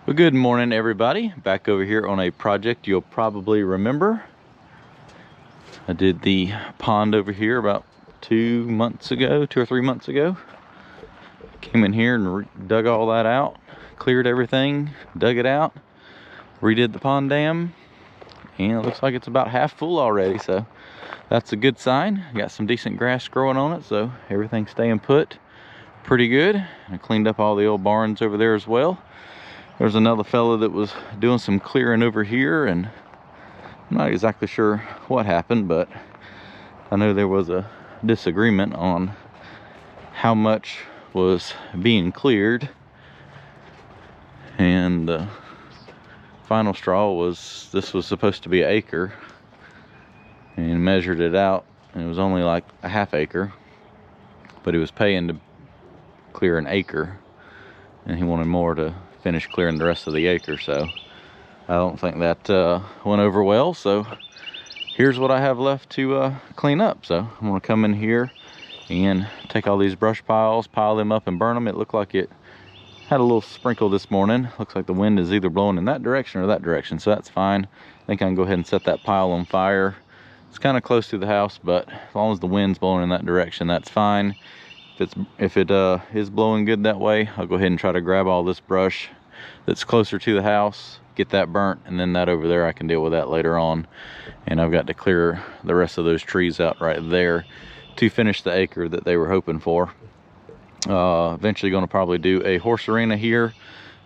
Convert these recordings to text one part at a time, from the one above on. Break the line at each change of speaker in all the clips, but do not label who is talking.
Well, good morning, everybody. Back over here on a project you'll probably remember. I did the pond over here about 2 or 3 months ago. Came in here and dug all that out, cleared everything, dug it out, redid the pond dam, and it looks like it's about half full already, so that's a good sign. Got some decent grass growing on it, so everything's staying put pretty good. I cleaned up all the old barns over there as well. There's another fella that was doing some clearing over here, and I'm not exactly sure what happened, but I know there was a disagreement on how much was being cleared, and the final straw was this was supposed to be an acre, and measured it out, and it was only like a half acre, but he was paying to clear an acre, and he wanted more to finish clearing the rest of the acre. So I don't think that went over well. So here's what I have left to clean up. So I'm gonna come in here and take all these brush piles, pile them up and burn them. It looked like it had a little sprinkle this morning. Looks like the wind is either blowing in that direction or that direction, so that's fine. I think I can go ahead and set that pile on fire. It's kind of close to the house, but as long as the wind's blowing in that direction, that's fine. If it is blowing good that way, I'll go ahead and try to grab all this brush that's closer to the house, get that burnt, and then that over there I can deal with that later on. And I've got to clear the rest of those trees out right there to finish the acre that they were hoping for. Eventually going to probably do a horse arena here,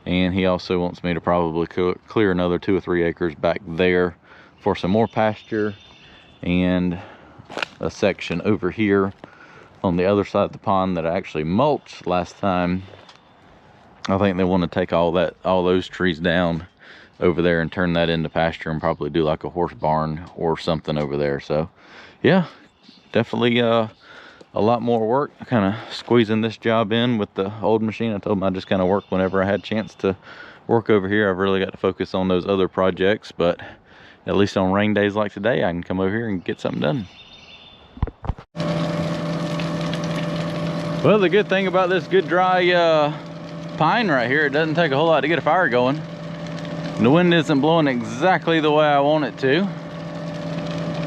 and he also wants me to probably clear another 2 or 3 acres back there for some more pasture, and a section over here on the other side of the pond that I actually mulched last time. I think they want to take all those trees down over there and turn that into pasture, and probably do like a horse barn or something over there. So yeah, definitely a lot more work. Kind of squeezing this job in with the old machine. I told them I just kind of work whenever I had a chance to work over here. I've really got to focus on those other projects, but at least on rain days like today, I can come over here and get something done. Well, the good thing about this good dry pine right here, it doesn't take a whole lot to get a fire going. The wind isn't blowing exactly the way I want it to.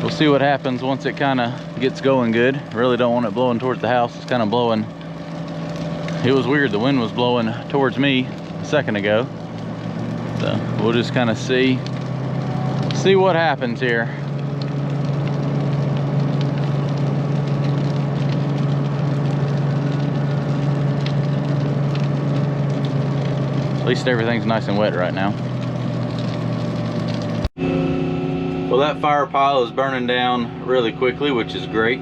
We'll see what happens once it kind of gets going good. Really don't want it blowing towards the house. It's kind of blowing. It was weird, the wind was blowing towards me a second ago. So we'll just kind of see what happens here. At least everything's nice and wet right now. Well, that fire pile is burning down really quickly, which is great.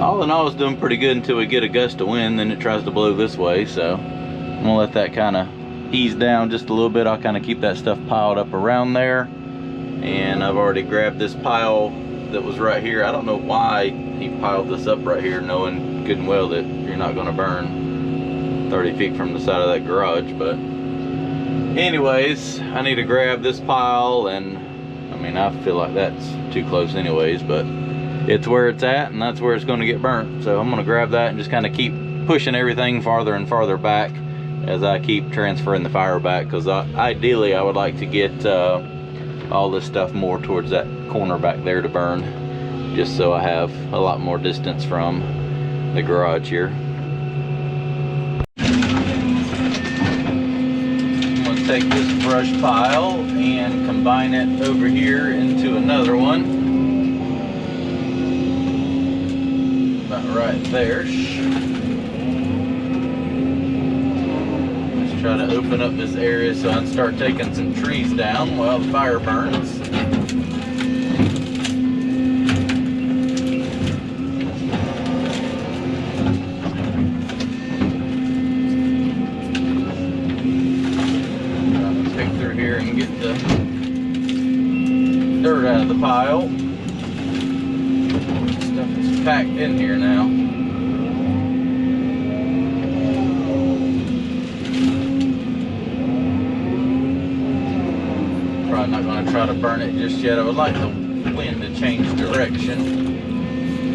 All in all, it's doing pretty good until we get a gust of wind, then it tries to blow this way. So I'm gonna let that kind of ease down just a little bit. I'll kind of keep that stuff piled up around there. And I've already grabbed this pile that was right here. I don't know why he piled this up right here, knowing good and well that you're not gonna burn 30 feet from the side of that garage. But anyways, I need to grab this pile, and I mean, I feel like that's too close anyways, but it's where it's at, and that's where it's going to get burnt. So I'm going to grab that and just kind of keep pushing everything farther and farther back as I keep transferring the fire back, because ideally I would like to get all this stuff more towards that corner back there to burn, just so I have a lot more distance from the garage here. Take this brush pile and combine it over here into another one. About right there. Let's try to open up this area so I can start taking some trees down while the fire burns. And get the dirt out of the pile. Stuff is packed in here now. Probably not going to try to burn it just yet. I would like the wind to change direction.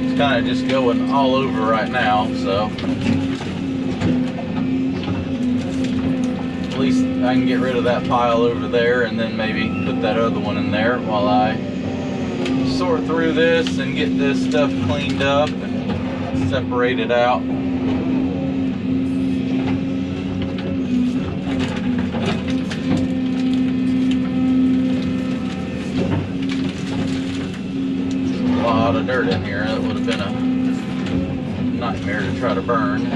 It's kind of just going all over right now, so I can get rid of that pile over there and then maybe put that other one in there while I sort through this and get this stuff cleaned up and separated out. A lot of dirt in here. That would have been a nightmare to try to burn.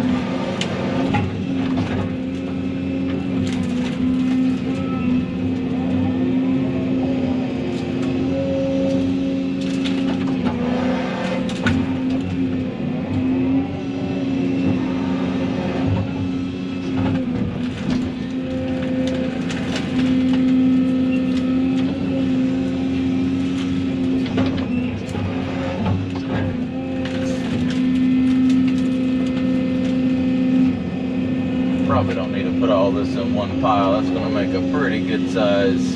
Probably don't need to put all this in one pile. That's going to make a pretty good size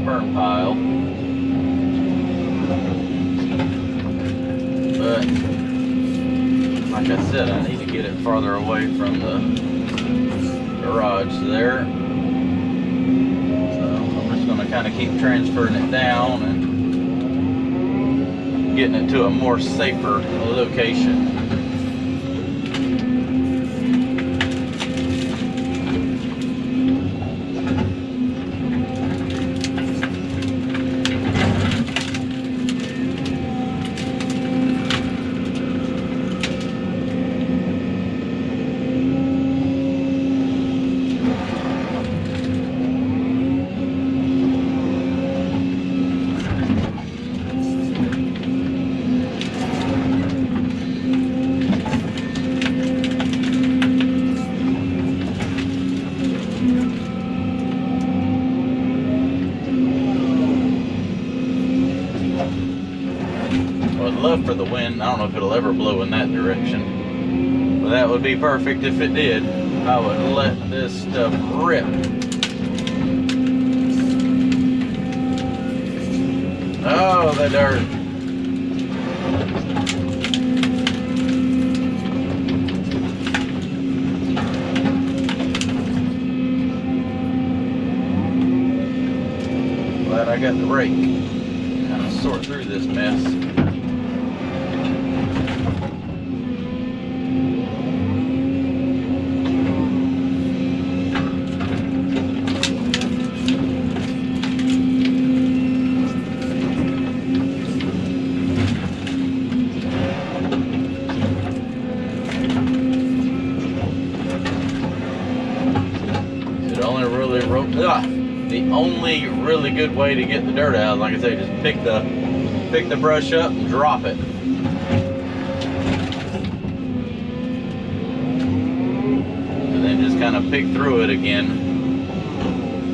burn pile. But like I said, I need to get it farther away from the garage there. So I'm just going to kind of keep transferring it down and getting it to a more safer location. Love for the wind. I don't know if it'll ever blow in that direction, but that would be perfect if it did. I would let this stuff rip. Oh, the dirt. Glad I got the rake. Kind of sort through this mess. The only really good way to get the dirt out, like I say, just pick the brush up and drop it. And then just kind of pick through it again.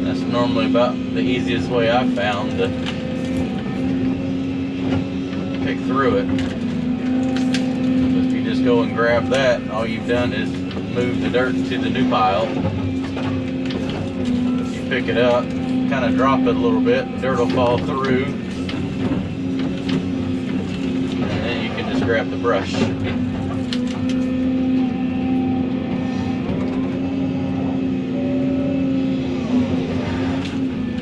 That's normally about the easiest way I've found to pick through it. But if you just go and grab that, all you've done is move the dirt to the new pile. Pick it up, kind of drop it a little bit, the dirt will fall through, and then you can just grab the brush.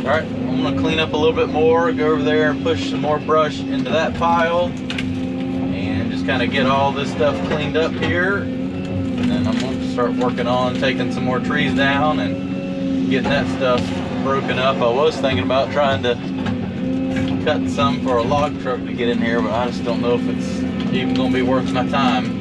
Alright, I'm going to clean up a little bit more, go over there and push some more brush into that pile, and just kind of get all this stuff cleaned up here, and then I'm going to start working on taking some more trees down and getting that stuff broken up. I was thinking about trying to cut some for a log truck to get in here, but I just don't know if it's even going to be worth my time.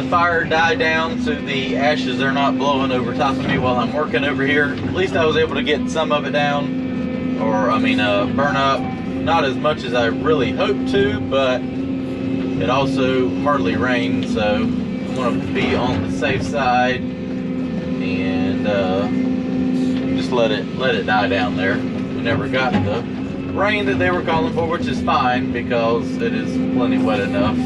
the fire die down so the ashes are not blowing over top of me while I'm working over here. At least I was able to get some of it down, or burn up. Not as much as I really hoped to, but it also hardly rained, so I want to be on the safe side and just let it die down there. We never got the rain that they were calling for, which is fine because it is plenty wet enough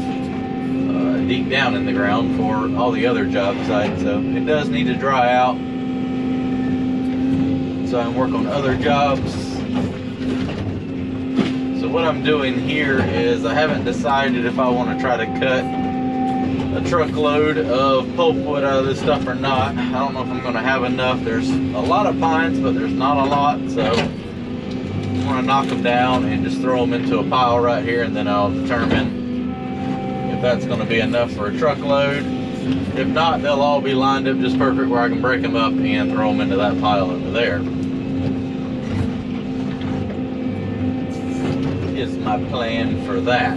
deep down in the ground for all the other job sites. So it does need to dry out so I can work on other jobs. So what I'm doing here is I haven't decided if I want to try to cut a truckload of pulpwood out of this stuff or not. I don't know if I'm going to have enough. There's a lot of pines, but there's not a lot, so I'm going to knock them down and just throw them into a pile right here, and then I'll determine if that's going to be enough for a truckload. If not, they'll all be lined up just perfect where I can break them up and throw them into that pile over there. Is my plan for that.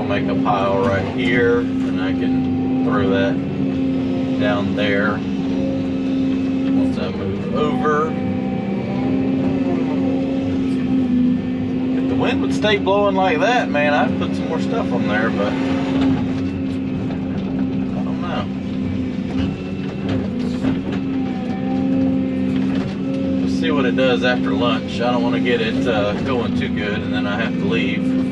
Make a pile right here, and I can throw that down there once I move over. If the wind would stay blowing like that, man, I'd put some more stuff on there, but I don't know. We'll see what it does after lunch. I don't want to get it going too good and then I have to leave.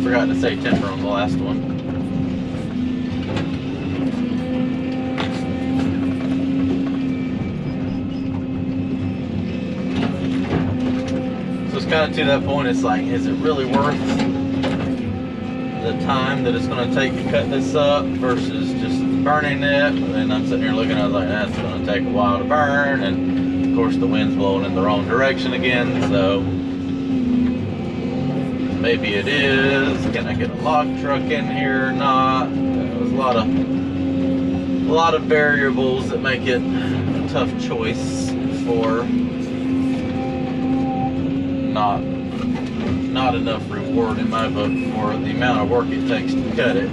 Forgot to say timber on the last one. So it's kind of to that point, it's like, is it really worth the time that it's going to take to cut this up versus just burning it? And I'm sitting here looking, I was like, that's going to take a while to burn, and of course the wind's blowing in the wrong direction again, so maybe it is. Can I get a log truck in here or not? There's a lot of variables that make it a tough choice for not enough reward in my book for the amount of work it takes to cut it.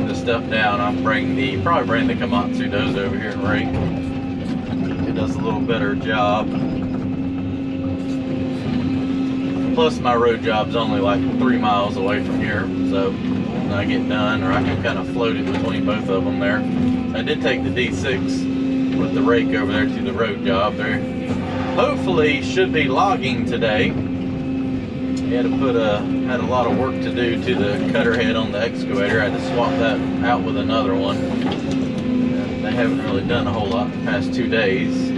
This stuff down, I'll probably bring the Komatsu dozer over here and rake. It does a little better job. Plus my road job's only like 3 miles away from here, so when I get done, or I can kind of float it between both of them there. I did take the D6 with the rake over there to the road job there. Hopefully should be logging today. had a lot of work to do to the cutter head on the excavator. I had to swap that out with another one. And they haven't really done a whole lot the past 2 days.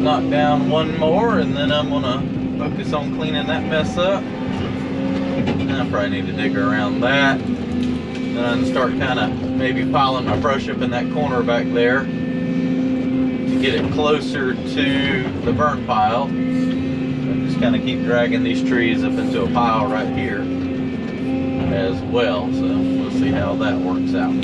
Knock down one more, and then I'm gonna focus on cleaning that mess up. And I probably need to dig around that. Then I'm start kind of maybe piling my brush up in that corner back there to get it closer to the burn pile. I just kind of keep dragging these trees up into a pile right here as well. So we'll see how that works out.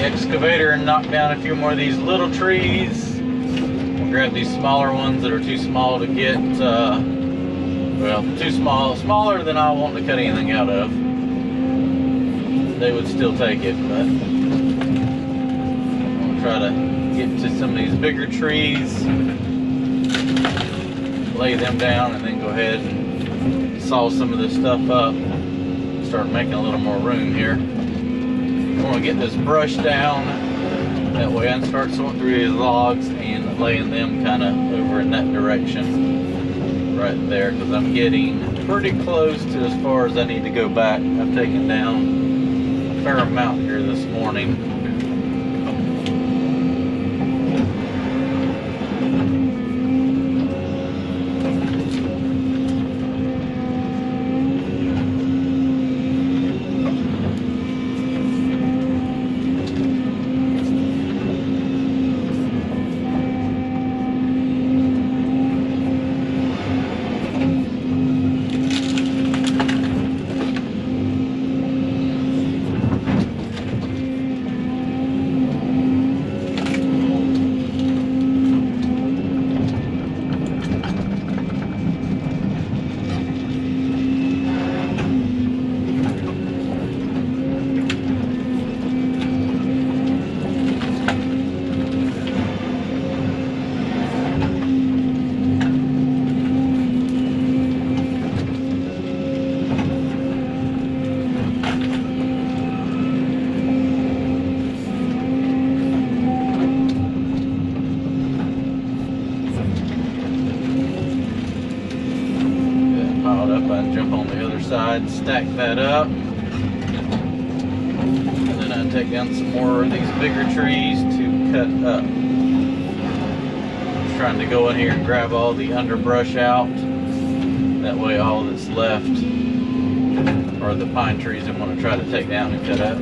Excavator and knock down a few more of these little trees. We'll grab these smaller ones that are too small to get, well, smaller than I want to cut anything out of. They would still take it, but I'll try to get to some of these bigger trees, lay them down, and then go ahead and saw some of this stuff up. Start making a little more room here. I want to get this brush down, that way I can start sorting through these logs and laying them kind of over in that direction right there, because I'm getting pretty close to as far as I need to go back. I've taken down a fair amount here this morning. Jump on the other side, stack that up, and then I take down some more of these bigger trees to cut up. Just trying to go in here and grab all the underbrush out. That way all that's left are the pine trees I'm going to try to take down and cut up.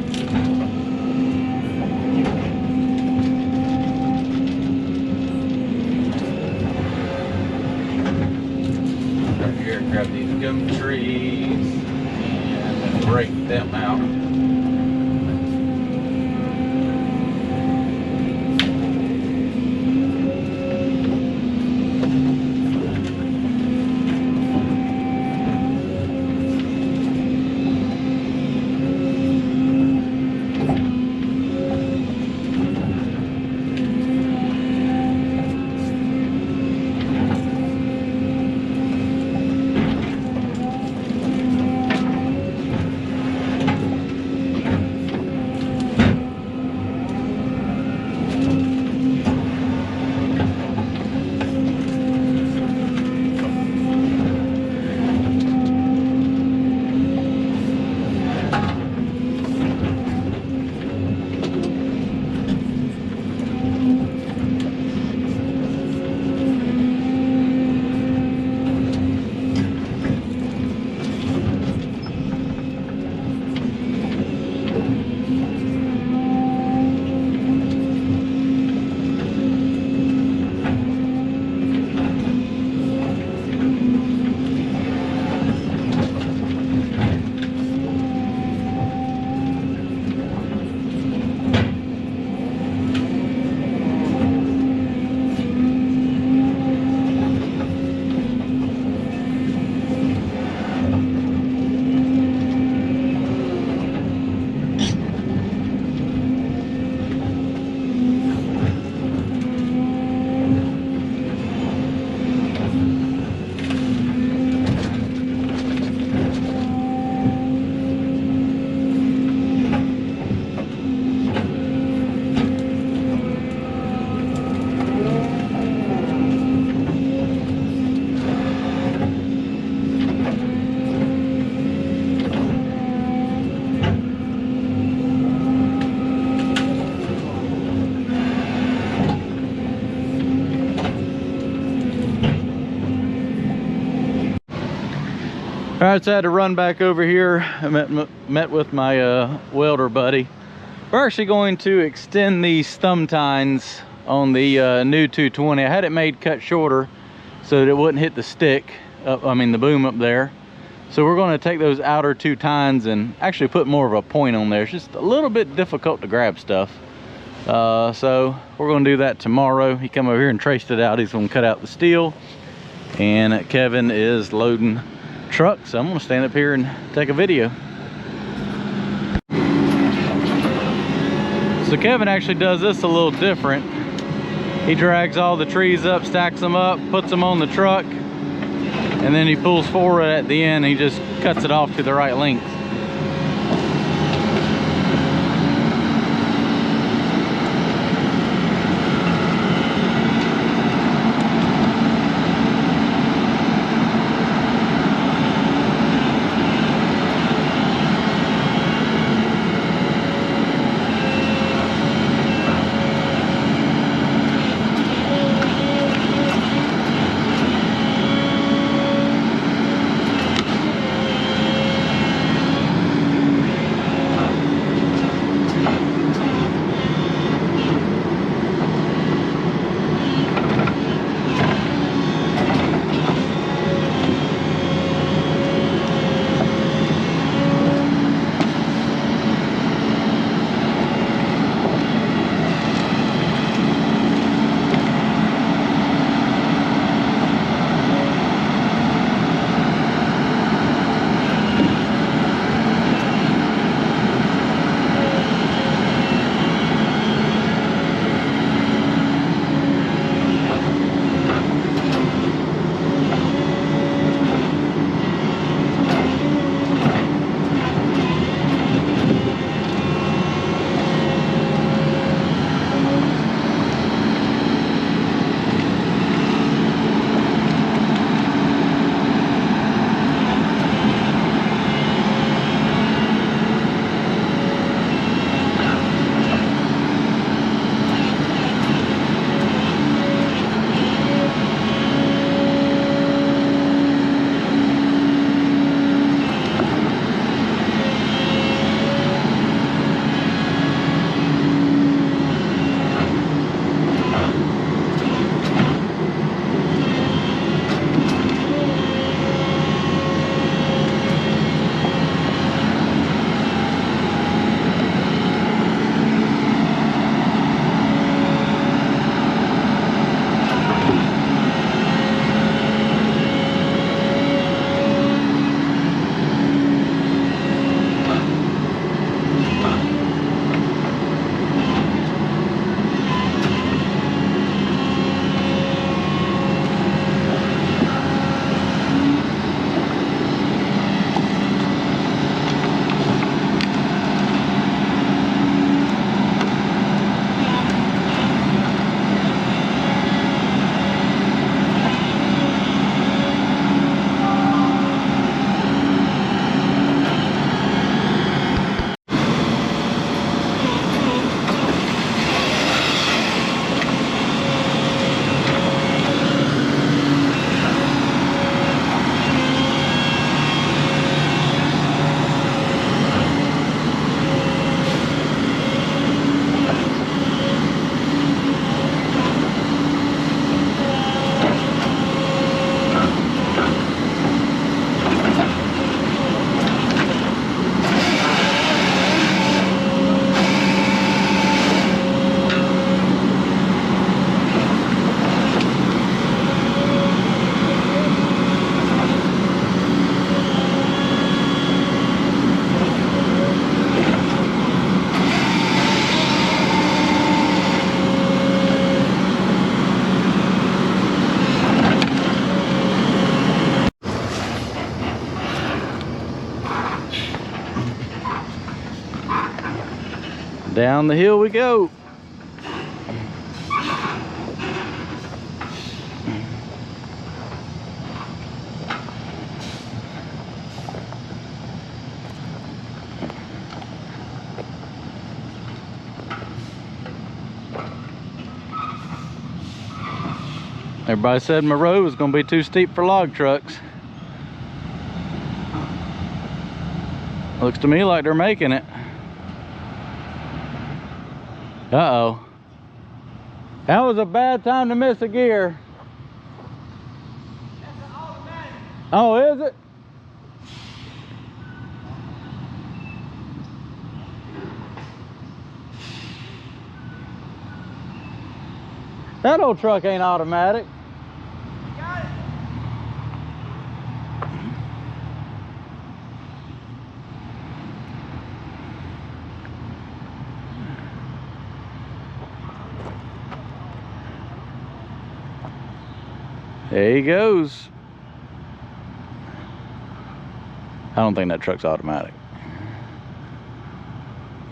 All right, so I had to run back over here. I met with my welder buddy. We're actually going to extend these thumb tines on the new 220. I had it made cut shorter so that it wouldn't hit the stick up, the boom up there. So we're going to take those outer 2 tines and actually put more of a point on there. It's just a little bit difficult to grab stuff. So we're going to do that tomorrow. He come over here and traced it out. He's going to cut out the steel, and Kevin is loading truck, so I'm gonna stand up here and take a video. So Kevin actually does this a little different. He drags all the trees up, stacks them up, puts them on the truck, and then he pulls forward at the end. He just cuts it off to the right length. Down the hill we go. Everybody said my road was going to be too steep for log trucks. Looks to me like they're making it. Uh-oh. That was a bad time to miss a gear.
That's an automatic.
Oh, is it? That old truck ain't automatic.
Got it.
There he goes. I don't think that truck's automatic.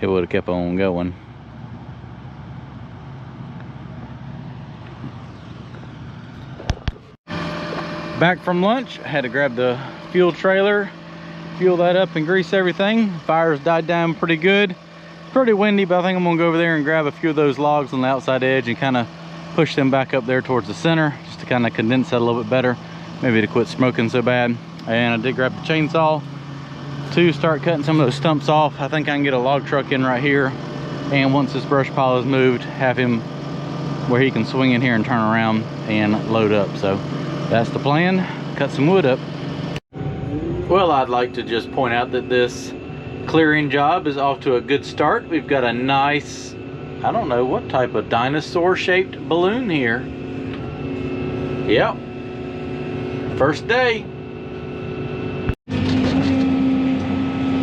It would have kept on going. Back from lunch, I had to grab the fuel trailer, fuel that up and grease everything. Fire's died down pretty good. Pretty windy, but I think I'm gonna go over there and grab a few of those logs on the outside edge and kind of push them back up there towards the center, just to kind of condense that a little bit better, maybe to quit smoking so bad. And I did grab the chainsaw to start cutting some of those stumps off. I think I can get a log truck in right here, and once this brush pile is moved, have him where he can swing in here and turn around and load up. So that's the plan. Cut some wood up. Well, I'd like to just point out that this clearing job is off to a good start. We've got a nice, I don't know what type of dinosaur shaped balloon here. Yep, first day.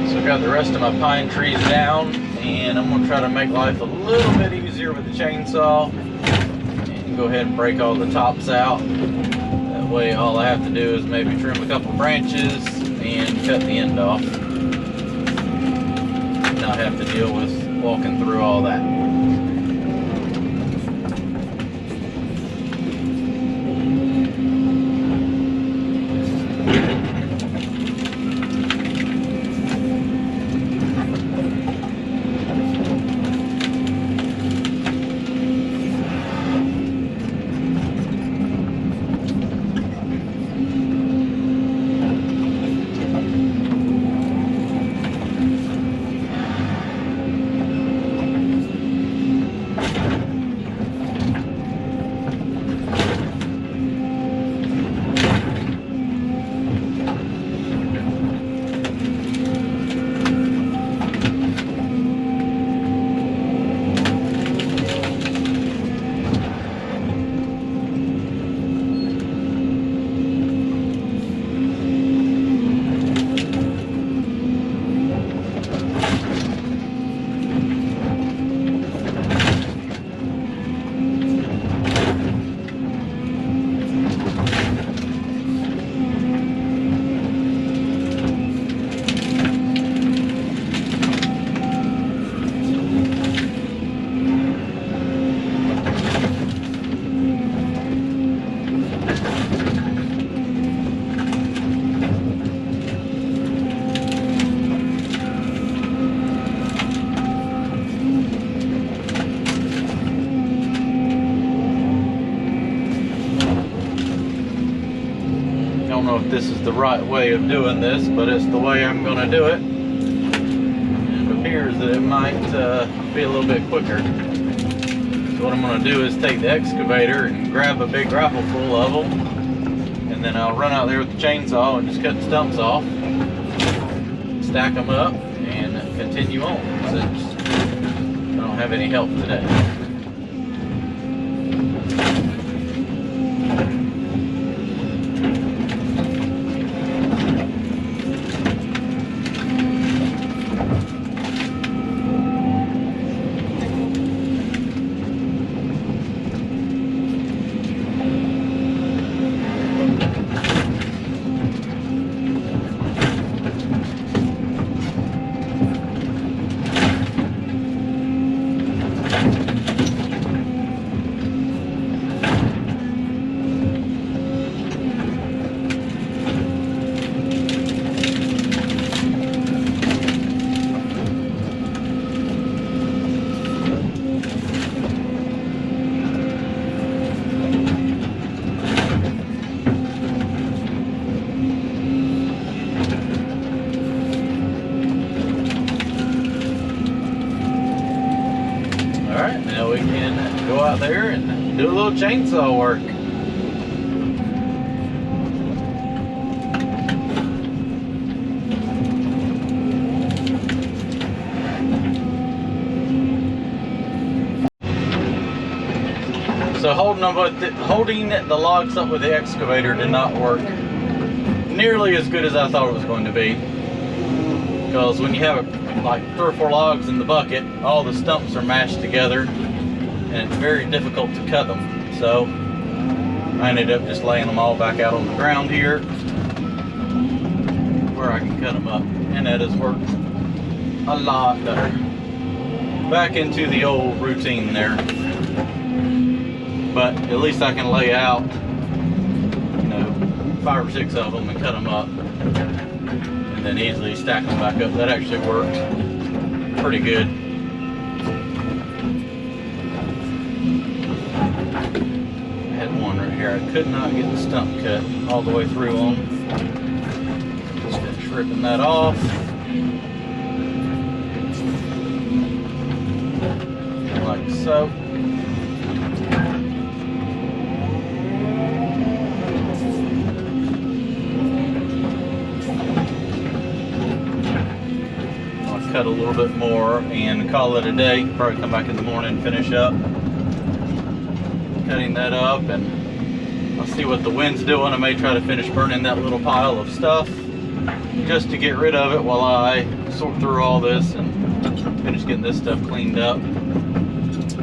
So I got the rest of my pine trees down, and I'm gonna try to make life a little bit easier with the chainsaw and go ahead and break all the tops out. That way all I have to do is maybe trim a couple branches and cut the end off. Not have to deal with walking through all that. This is the right way of doing this, but it's the way I'm going to do it. It appears that it might be a little bit quicker. So what I'm going to do is take the excavator and grab a big rifle full of them, and then I'll run out there with the chainsaw and just cut the stumps off, stack them up, and continue on, since I don't have any help today. Alright, now we can go out there and do a little chainsaw work. So holding the logs up with the excavator did not work nearly as good as I thought it was going to be. Because when you have like 3 or 4 logs in the bucket, all the stumps are mashed together and it's very difficult to cut them. So I ended up just laying them all back out on the ground here where I can cut them up, and that has worked a lot better. Back into the old routine there. But at least I can lay out, you know, 5 or 6 of them and cut them up, and then easily stack them back up. That actually worked pretty good. I had one right here. I could not get the stump cut all the way through on. Just finish ripping that off. Like so. Cut a little bit more and call it a day. Probably come back in the morning and finish up cutting that up, and I'll see what the wind's doing. I may try to finish burning that little pile of stuff just to get rid of it while I sort through all this and finish getting this stuff cleaned up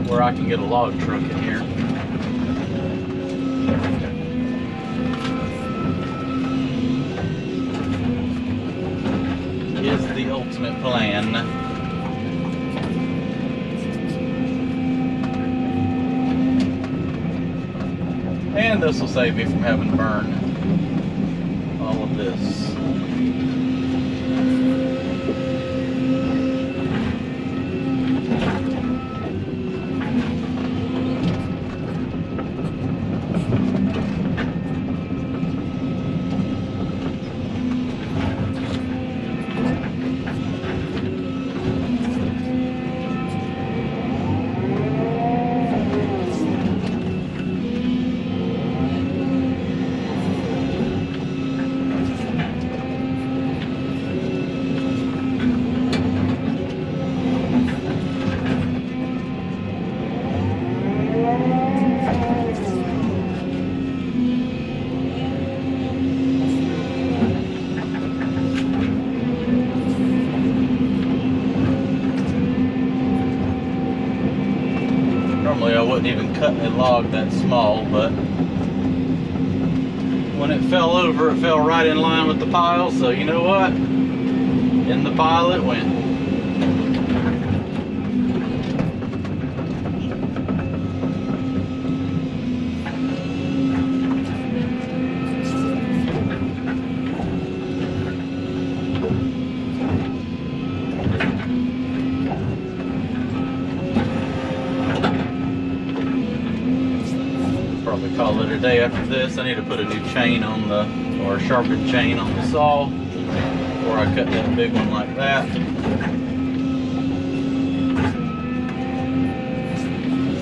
where I can get a log truck in here. Is the ultimate plan. And this will save me from having to burn all of this. Normally I wouldn't even cut a log that small, but when it fell over, it fell right in line with the pile, so you know what? In the pile it went. Probably call it a day after this. I need to put a new chain on the, or a sharpened chain on the saw before I cut that big one like that.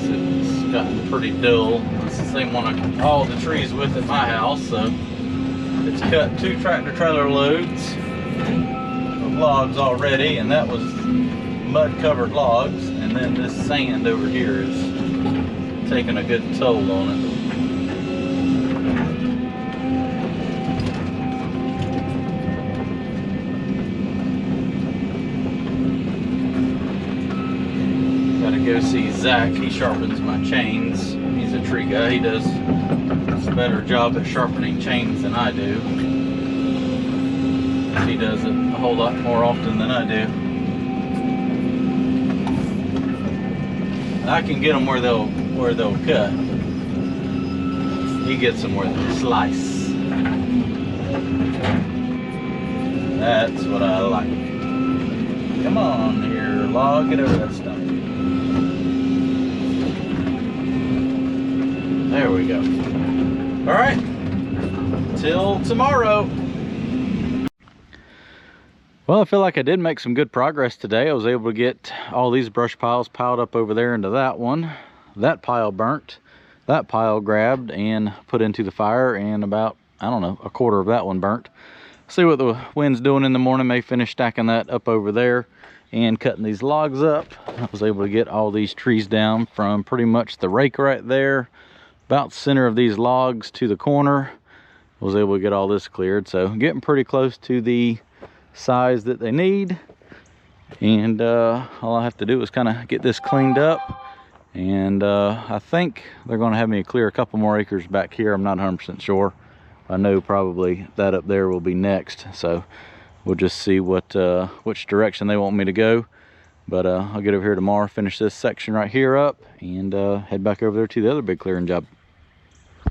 It's gotten pretty dull. It's the same one I cut all the trees with at my house, so it's cut 2 tractor trailer loads of logs already, and that was mud covered logs, and then this sand over here is taking a good toll on it. Gotta go see Zach. He sharpens my chains. He's a tree guy. He does a better job at sharpening chains than I do. He does it a whole lot more often than I do. I can get them where they'll cut. He gets them where they'll slice. That's what I like. Come on here, log, get over that stump. There we go. All right, till tomorrow. Well, I feel like I did make some good progress today. I was able to get all these brush piles piled up over there into that one. That pile burnt, that pile grabbed and put into the fire, and about, I don't know, a quarter of that one burnt. See what the wind's doing in the morning. May finish stacking that up over there and cutting these logs up. I was able to get all these trees down from pretty much the rake right there, about the center of these logs to the corner. I was able to get all this cleared, so getting pretty close to the size that they need. And all I have to do is kind of get this cleaned up, and I think they're going to have me clear a couple more acres back here. I'm not 100% sure. I know probably that up there will be next, so we'll just see what which direction they want me to go. But I'll get over here tomorrow, finish this section right here up, and head back over there to the other big clearing job.